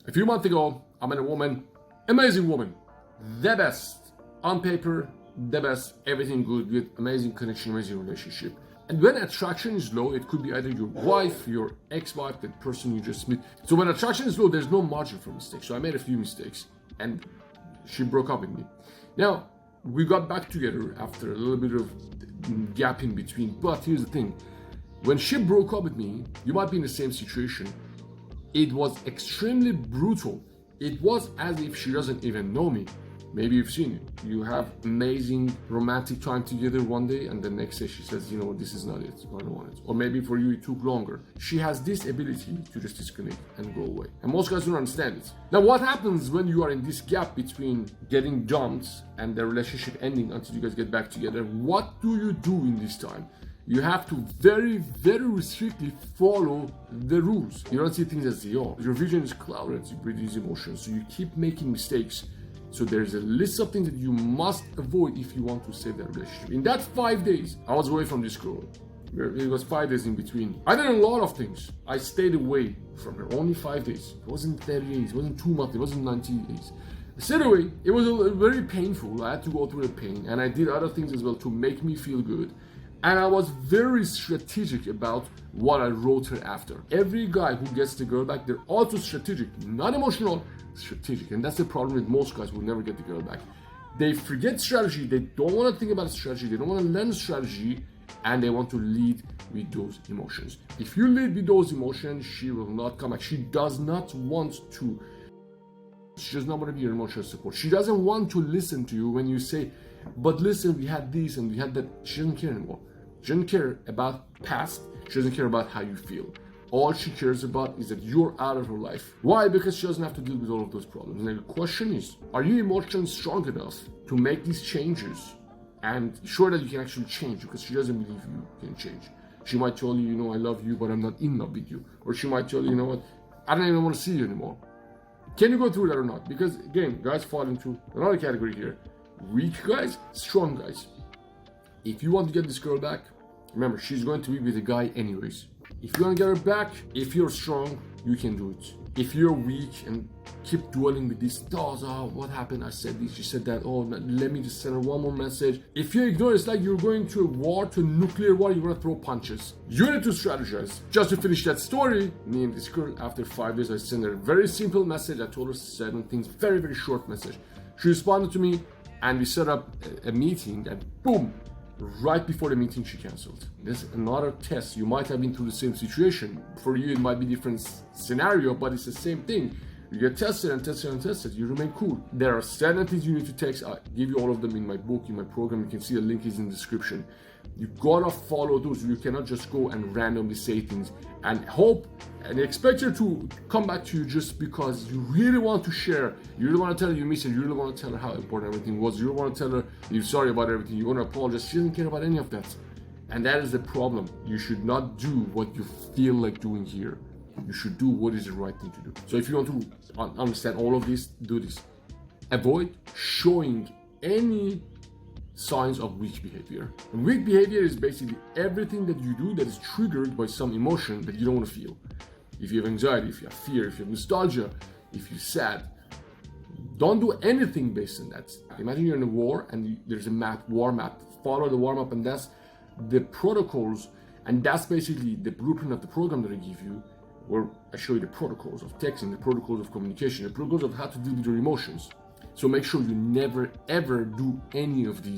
A few months ago, I met a woman, amazing woman, the best on paper, the best, everything good, with amazing connection, amazing relationship. And when attraction is low, it could be either your wife, your ex-wife, the person you just met. So when attraction is low, there's no margin for mistakes. So I made a few mistakes and she broke up with me. Now, we got back together after a little bit of gap in between. But here's the thing. When she broke up with me, you might be in the same situation. It was extremely brutal. It was as if she doesn't even know me. Maybe you've seen it. You have amazing romantic time together one day and the next day she says, you know, this is not it, I don't want it. Or maybe for you it took longer. She has this ability to just disconnect and go away. And most guys don't understand it. Now what happens when you are in this gap between getting dumped and the relationship ending until you guys get back together? What do you do in this time? You have to very, very strictly follow the rules. You don't see things as they are. Your vision is clouded with these emotions, so you keep making mistakes. So there's a list of things that you must avoid if you want to save that relationship. In that 5 days, I was away from this girl. It was 5 days in between. I did a lot of things. I stayed away from her only 5 days. It wasn't 30 days, it wasn't 2 months, it wasn't 90 days. I stayed away. It was very painful. I had to go through the pain, and I did other things as well to make me feel good. And I was very strategic about what I wrote her after. Every guy who gets the girl back, they're also strategic, not emotional, strategic. And that's the problem with most guys who never get the girl back. They forget strategy, they don't want to think about strategy, they don't want to learn strategy, and they want to lead with those emotions. If you lead with those emotions, she will not come back. She does not want to. She does not want to be your emotional support. She doesn't want to listen to you when you say, but listen, we had this and we had that. She doesn't care anymore. She doesn't care about past. She doesn't care about how you feel. All she cares about is that you're out of her life. Why? Because she doesn't have to deal with all of those problems. And the question is, are you emotionally strong enough to make these changes and sure that you can actually change? Because she doesn't believe you can change. She might tell you, you know, I love you, but I'm not in love with you. Or she might tell you, you know what, I don't even want to see you anymore. Can you go through that or not? Because again, guys fall into another category here. Weak guys, strong guys. If you want to get this girl back, remember, she's going to be with a guy anyways. If you want to get her back, if you're strong, you can do it. If you're weak and keep dwelling with these thoughts, oh, what happened? I said this, you said that, oh, let me just send her one more message. If you ignore it, it's like you're going to a war, to a nuclear war, you're going to throw punches. You need to strategize. Just to finish that story, me and this girl, after 5 days, I sent her a very simple message. I told her 7 things, very, very short message. She responded to me, and we set up a meeting, and boom, right before the meeting she canceled. This is another test. You might have been through the same situation. For you it might be a different scenario, but it's the same thing. You get tested and tested and tested, you remain cool. There are 7 things you need to take. I give you all of them in my book, in my program. You can see the link is in the description. You gotta follow those. You cannot just go and randomly say things and hope and expect her to come back to you just because you really want to share. You really want to tell her you miss her. You really want to tell her how important everything was. You really want to tell her you're sorry about everything. You want to apologize. She doesn't care about any of that. And that is the problem. You should not do what you feel like doing here. You should do what is the right thing to do. So if you want to understand all of this, do this. Avoid showing any signs of weak behavior. And weak behavior is basically everything that you do that is triggered by some emotion that you don't want to feel. If you have anxiety, if you have fear, if you have nostalgia, if you're sad, don't do anything based on that. Imagine you're in a war and there's a map, war map. Follow the war map, and that's the protocols, and that's basically the blueprint of the program that I give you, where I show you the protocols of texting, the protocols of communication, the protocols of how to deal with your emotions. So make sure you never ever do any of these